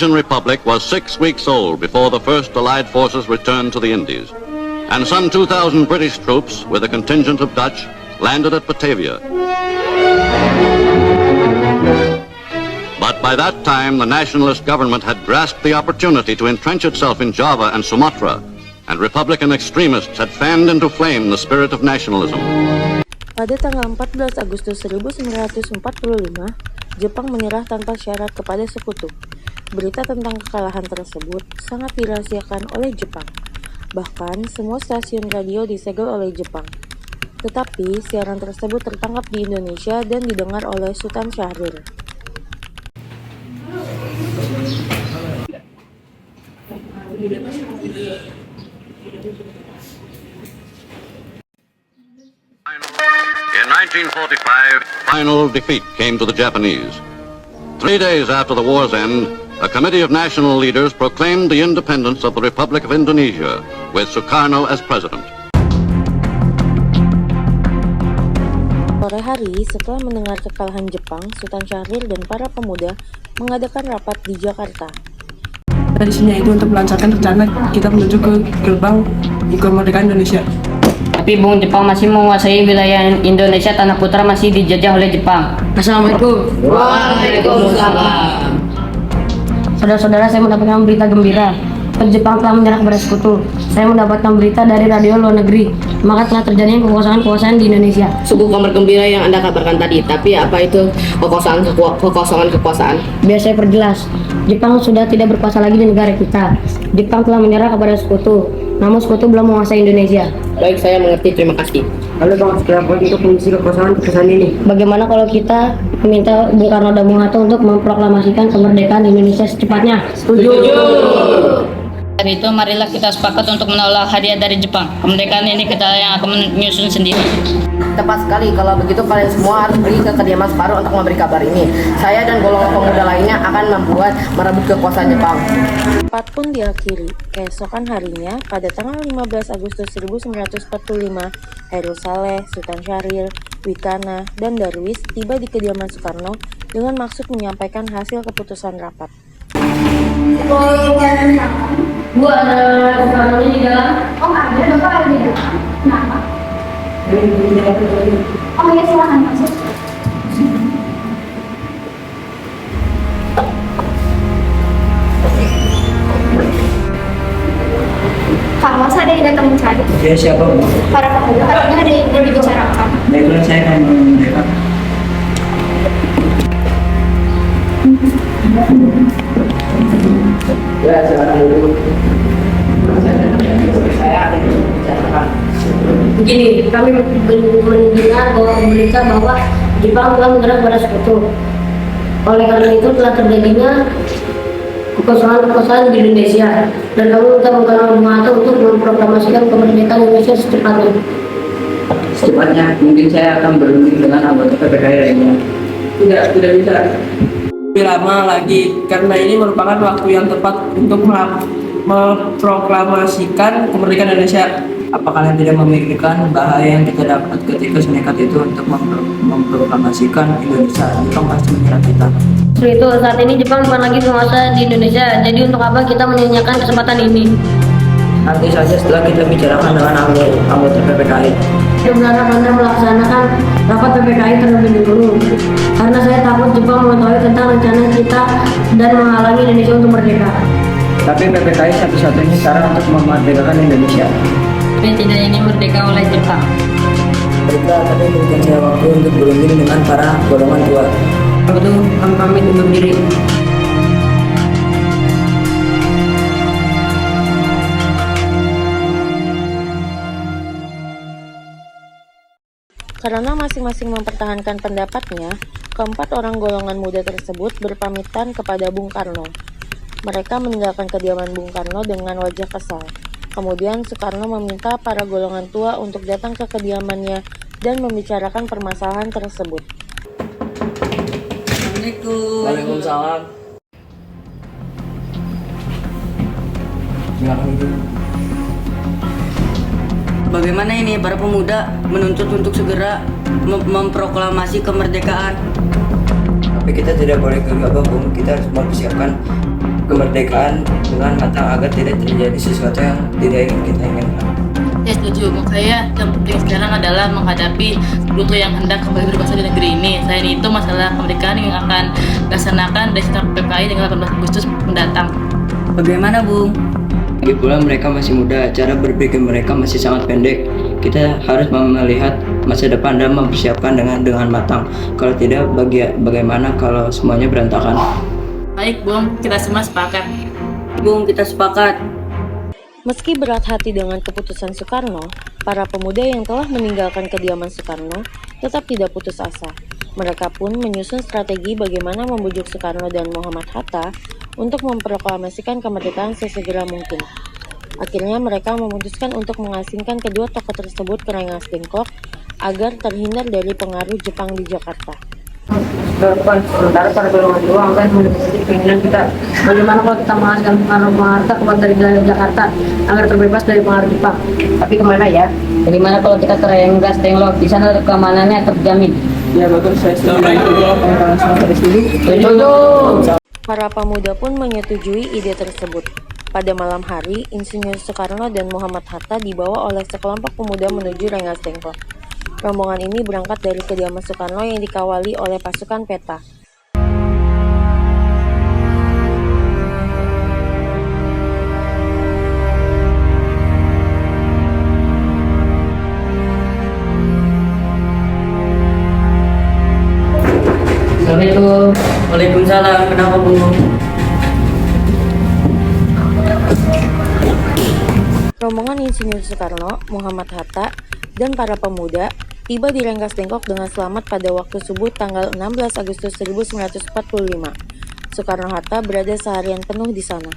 The Republic was 6 weeks old before the first Allied forces returned to the Indies, and some 2,000 British troops, with a contingent of Dutch, landed at Batavia. But by that time, the nationalist government had grasped the opportunity to entrench itself in Java and Sumatra, and Republican extremists had fanned into flame the spirit of nationalism. Pada tanggal 14 Agustus 1945, Jepang menyerah tanpa syarat kepada sekutu. Berita tentang kekalahan tersebut sangat dirahasiakan oleh Jepang. Bahkan, semua stasiun radio disegel oleh Jepang. Tetapi, siaran tersebut tertangkap di Indonesia dan didengar oleh Sultan Syahrir. In 1945, final defeat came to the Japanese. 3 days after the war's end, a committee of national leaders proclaimed the independence of the Republic of Indonesia, with Sukarno as president. Sore hari, setelah mendengar kekalahan Jepang, Sultan Syahrir dan para pemuda mengadakan rapat di Jakarta. Tradisinya itu untuk melancarkan rencana kita menuju ke gerbang kemerdekaan Indonesia. Tapi Bung, Jepang masih menguasai wilayah Indonesia, tanah putra masih dijajah oleh Jepang. Assalamualaikum. Waalaikumsalam. Saudara-saudara, saya mendapatkan berita gembira. Jepang telah menyerah kepada sekutu. Saya mendapatkan berita dari radio luar negeri, maka telah terjadi kekosongan di Indonesia. Sungguh kabar gembira yang Anda kabarkan tadi, tapi apa itu kekosongan kekuasaan? Biar saya perjelas, Jepang sudah tidak berkuasa lagi di negara kita. Jepang telah menyerah kepada sekutu, namun sekutu belum menguasai Indonesia. Baik, saya mengerti, terima kasih. Lalu Bang, setelah untuk mengisi kekosongan ini? Bagaimana kalau kita meminta Bung Karno dan Bung Hatta untuk memproklamasikan kemerdekaan Indonesia secepatnya? Setuju. Dari itu, marilah kita sepakat untuk menolak hadiah dari Jepang. Kemerdekaan ini kita yang akan menyusun sendiri. Tepat sekali, kalau begitu kalian semua harus pergi ke kediaman Separuh untuk memberi kabar ini. Saya dan golongan pemuda lainnya akan merebut kekuasaan Jepang. Rapat pun diakhiri. Keesokan harinya, pada tanggal 15 Agustus 1945, Hairil Saleh, Sultan Syahrir, Wikana, dan Darwis tiba di kediaman Sukarno dengan maksud menyampaikan hasil keputusan rapat. Bu, ada Soekarno di dalam? Oh, ada. Bapak ada di dalam. Kenapa? Oh ya, silakan masuk. Kang Mas, ada yang datang mencari. Ya, siapa, Bu? Para pemuda, katanya ada yang dibicarakan. Baiklah, saya akan mendengar. Ya, silakan dulu. Saya ada yang membicarakan. Begini, kami mendengar berita bahwa Jepang telah menyerah kepada sekutu. Oleh karena itu telah terjadinya kekosongan di Indonesia, dan kami minta Bung Karno Bung Hatta untuk memproklamasikan kemerdekaan Indonesia secepatnya. Secepatnya, mungkin saya akan berunding dengan anggota PPKI lainnya. Tidak bisa. Lebih lama lagi, karena ini merupakan waktu yang tepat untuk memproklamasikan kemerdekaan Indonesia. Apa kalian tidak memikirkan bahaya yang kita dapat ketika senekat itu untuk memproklamasikan Indonesia? Jepang pasti menyerah kita. Setelah itu, saat ini Jepang bukan lagi penguasa di Indonesia, jadi untuk apa kita menyanyiakan kesempatan ini? Nanti saja setelah kita bicarakan dengan anggota PPKI. Saya berharap Anda melaksanakan rapat PPKI terlebih dahulu, karena saya takut Jepang mengetahui tentang rencana kita dan menghalangi Indonesia untuk merdeka. Tapi PPKI satu-satunya cara untuk memerdekakan Indonesia. Kami tidak ingin merdeka oleh Jepang. Baiklah, tapi berikan saya waktu untuk berunding dengan para golongan tua. Betul, kami pamit undur diri. Karena masing-masing mempertahankan pendapatnya, keempat orang golongan muda tersebut berpamitan kepada Bung Karno. Mereka meninggalkan kediaman Bung Karno dengan wajah kesal. Kemudian Soekarno meminta para golongan tua untuk datang ke kediamannya dan membicarakan permasalahan tersebut. Assalamualaikum. Waalaikumsalam. Silakan duduk. Bagaimana ini para pemuda menuntut untuk segera memproklamasi kemerdekaan? Tapi kita tidak boleh gegabah, Bung. Kita harus mempersiapkan kemerdekaan dengan matang agar tidak terjadi sesuatu yang tidak ingin kita inginkan. Saya setuju. Saya yang penting sekarang adalah menghadapi Sekutu yang hendak kembali berkuasa di negeri ini. Selain itu, masalah kemerdekaan yang akan dilaksanakan dari sekitar PKI dengan 18 Agustus mendatang. Bagaimana, Bung? Lagi pula mereka masih muda, cara berpikir mereka masih sangat pendek. Kita harus melihat masa depan dan mempersiapkan dengan matang. Kalau tidak, bagaimana kalau semuanya berantakan? Baik, Bung, kita semua sepakat. Bung, kita sepakat. Meski berat hati dengan keputusan Soekarno, para pemuda yang telah meninggalkan kediaman Soekarno tetap tidak putus asa. Mereka pun menyusun strategi bagaimana membujuk Soekarno dan Muhammad Hatta untuk memproklamasikan kemerdekaan sesegera mungkin. Akhirnya mereka memutuskan untuk mengasingkan kedua tokoh tersebut ke Rengas Dengklok agar terhindar dari pengaruh Jepang di Jakarta. Sementara para golongan dua akan menjadi keinginan kita. Bagaimana kalau kita mengasihkan pengaruh Harta keluar dari wilayah Jakarta agar terbebas dari pengaruh Jepang? Tapi kemana ya? Bagaimana kalau kita ke Rengas Dengklok? Di sana keamanannya terjamin. Ya bagus, saya Setuju. Para pemuda pun menyetujui ide tersebut. Pada malam hari, Insinyur Soekarno dan Muhammad Hatta dibawa oleh sekelompok pemuda menuju Rengas Dengklok. Rombongan ini berangkat dari kediaman Soekarno yang dikawali oleh pasukan peta. Assalamualaikum. Waalaikumsalam. Kenapa, Bung? Rombongan Insinyur Soekarno, Muhammad Hatta, dan para pemuda tiba di Rengas Dengklok dengan selamat pada waktu subuh tanggal 16 Agustus 1945. Soekarno-Hatta berada seharian penuh di sana.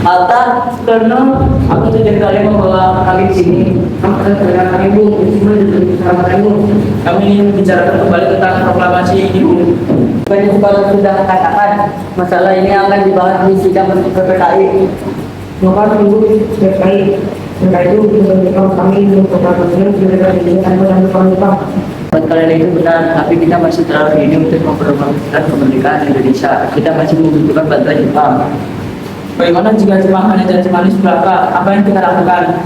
Hatta, Soekarno, aku tujuan kali membawa kami di sini. Kamu akan berkata kami, Bung. Semua bersama kamu. Kami ingin membicarakan kembali tentang proklamasi ini, Bung. Banyak Soekarno sudah katakan, masalah ini akan dibahas di sidang PPKI. Maka tunggu PPKI. Mereka itu menunjukkan kami untuk proklamasinya mereka dijadikan menang Jepang. Buat kalian itu benar, tapi kita masih terlalu ini untuk memproklamasikan kemerdekaan Indonesia. Kita masih membutuhkan bantuan Jepang. Bagaimana jika Jepang hanya janji manis belaka? Apa yang kita lakukan?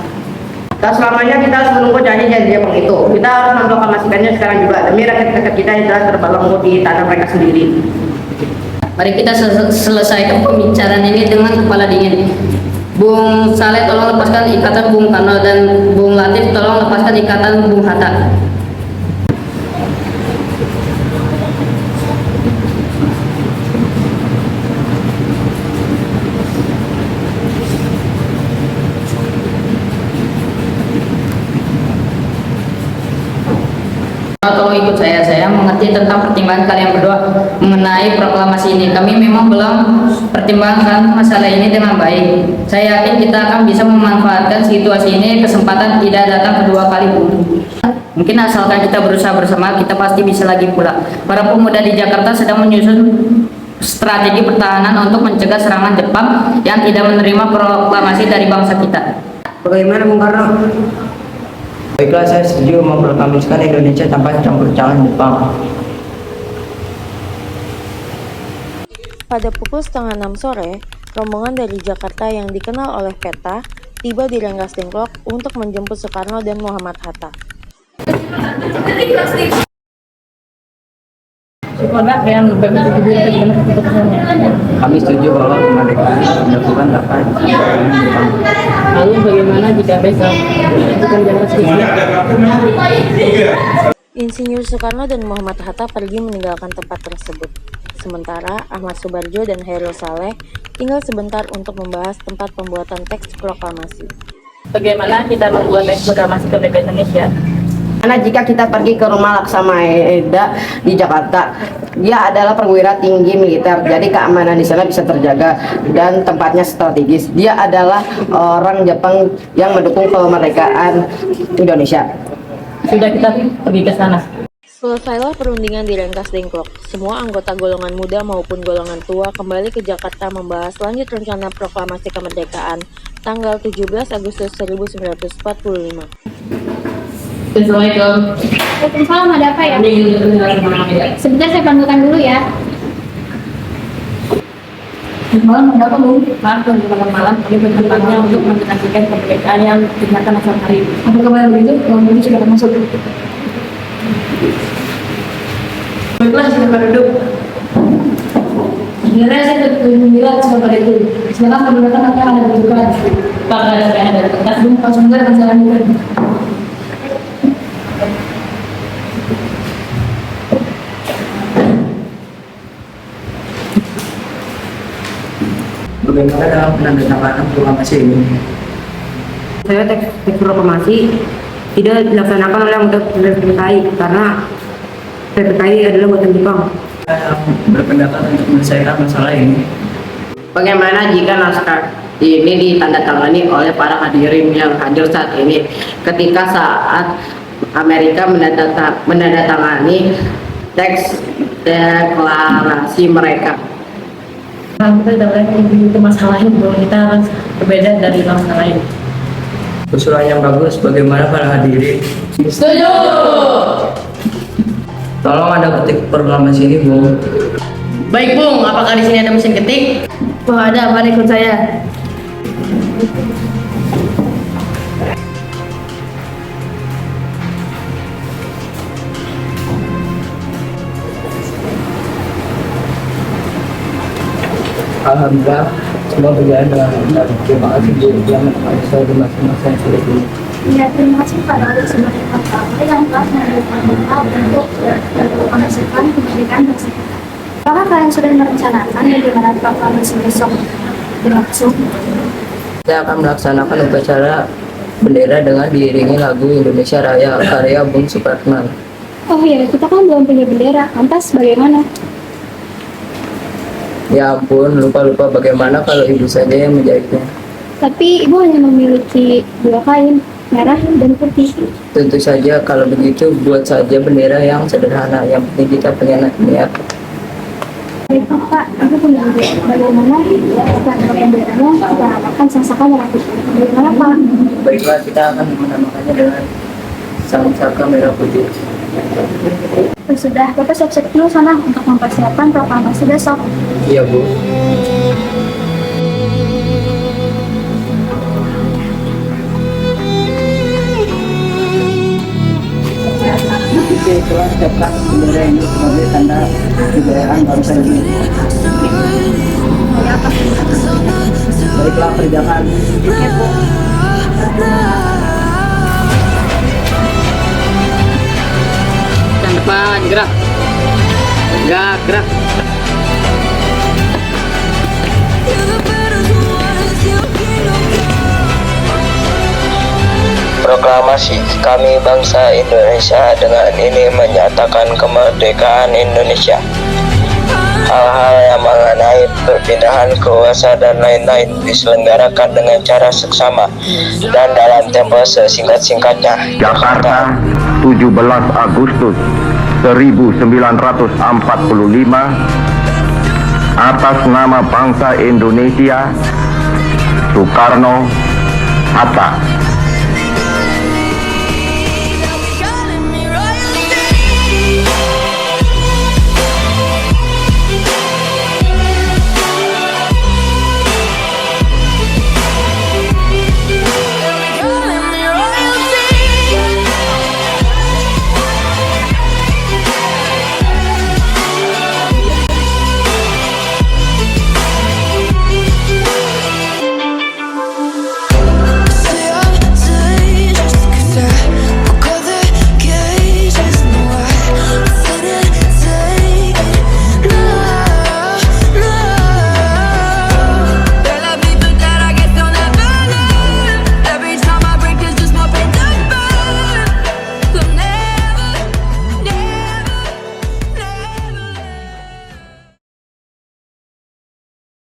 Tak selamanya kita harus menunggu janji-janji Jepang itu. Kita harus memproklamasikannya sekarang juga demi rakyat-rakyat kita yang telah terbelenggu di tanah mereka sendiri. Mari kita selesaikan pembicaraan ini dengan kepala dingin. Bung Saleh tolong lepaskan ikatan Bung Karno dan Bung Latif tolong lepaskan ikatan Bung Hatta. Tolong ikut saya mengerti tentang pertimbangan kalian berdua mengenai proklamasi ini. Kami memang belum pertimbangkan masalah ini dengan baik. Saya yakin kita akan bisa memanfaatkan situasi ini, kesempatan tidak datang kedua kali, Bung. Mungkin asalkan kita berusaha bersama, kita pasti bisa lagi pula. Para pemuda di Jakarta sedang menyusun strategi pertahanan untuk mencegah serangan Jepang yang tidak menerima proklamasi dari bangsa kita. Bagaimana, Bung Karno? Baiklah, saya setuju memproklamasikan Indonesia tanpa campur tangan Jepang. Pada pukul setengah 6 sore, rombongan dari Jakarta yang dikenal oleh peta tiba di Rengas Dengklok untuk menjemput Soekarno dan Muhammad Hatta. Kami setuju bahwa kemerdekaan dilakukan tanpa campur Jepang. Lalu bagaimana jika besok Insinyur Soekarno dan Muhammad Hatta pergi meninggalkan tempat tersebut. Sementara Ahmad Subarjo dan Hairil Saleh tinggal sebentar untuk membahas tempat pembuatan teks proklamasi. Bagaimana kita membuat teks proklamasi kemerdekaan Indonesia? Karena jika kita pergi ke rumah Laksamana di Jakarta, dia adalah perwira tinggi militer, jadi keamanan di sana bisa terjaga dan tempatnya strategis. Dia adalah orang Jepang yang mendukung kemerdekaan Indonesia. Sudah kita pergi ke sana. Selesailah perundingan di Rengas Dengklok. Semua anggota golongan muda maupun golongan tua kembali ke Jakarta membahas lanjut rencana proklamasi kemerdekaan tanggal 17 Agustus 1945. Assalamualaikum. Waalaikumsalam, ada apa ya? Ini Sebentar saya panggilkan dulu ya. malam ada apa Bu? Maaf, malam kami bertempatnya untuk menyaksikan kemerdekaan yang dinyatakan esok hari. Apa kabar begitu? Kalau begitu sudah masuk. Baiklah, silakan duduk. Sebenarnya saya tidak seperti itu. Silakan kemerdekaan akan ada dibutuhkan. Pak, ada kertas belum? Pak, sebentar akan saya lanjutkan. Bagaimana dalam penandatanganan proklamasi ini? Saya teks proklamasi tidak dilaksanakan oleh anggota PPKI karena PPKI adalah buatan Jepang. Saya berpendapat untuk menyelesaikan masalah ini. Bagaimana jika naskah ini ditandatangani oleh para hadirin yang hadir saat ini ketika saat Amerika menandatangani teks deklarasi mereka? Kita tidak boleh itu masalah itu, kita harus berbeda dari masalah lain. Usulan yang bagus, bagaimana para hadirin? Setuju. Tolong ada ketik proklamasi ini, Bung. Baik Bung, apakah di sini ada mesin ketik? Oh ada, mari ikut saya. Alhamdulillah, semua berjalan dengan lancar. Terima kasih Bu yang menemani saya di masa-masa yang sulit ini. Ya, terima kasih kepada semuanya yang telah memberikan bekal untuk memasukkan kemerdekaan bangsa. Apakah kalian sudah merencanakan bagaimana proklamasi besok berlangsung? Saya akan melaksanakan upacara bendera dengan diiringi lagu Indonesia Raya karya Bung Supratman. Oh iya, kita kan belum punya bendera. Lantas bagaimana? Ya ampun, lupa bagaimana kalau ibu saja yang menjahitnya. Tapi ibu hanya memiliki 2 kain, merah dan putih. Tentu saja kalau begitu buat saja bendera yang sederhana. Yang penting kita punya niat. Baik Pak, aku punya ide. Bagaimana setelah benderanya kita namakan Sangsaka Merah Putih? Bagaimana Pak? Baiklah, kita akan menamakannya dengan Sangsaka Merah Putih. Sudah, Bapak siap-siap dulu sana untuk mempersiapkan proklamasi besok. Iya Bu. Kita telah siapkan bendera ini sebagai tanda kejayaan bangsa ini. Baiklah, kerjakan. Yang depan, gerak. Gerak. Proklamasi kami bangsa Indonesia dengan ini menyatakan kemerdekaan Indonesia. Hal-hal yang mengenai perpindahan kuasa dan lain-lain diselenggarakan dengan cara seksama dan dalam tempo sesingkat-singkatnya. Jakarta, 17 Agustus 1945, atas nama bangsa Indonesia, Soekarno, Hatta.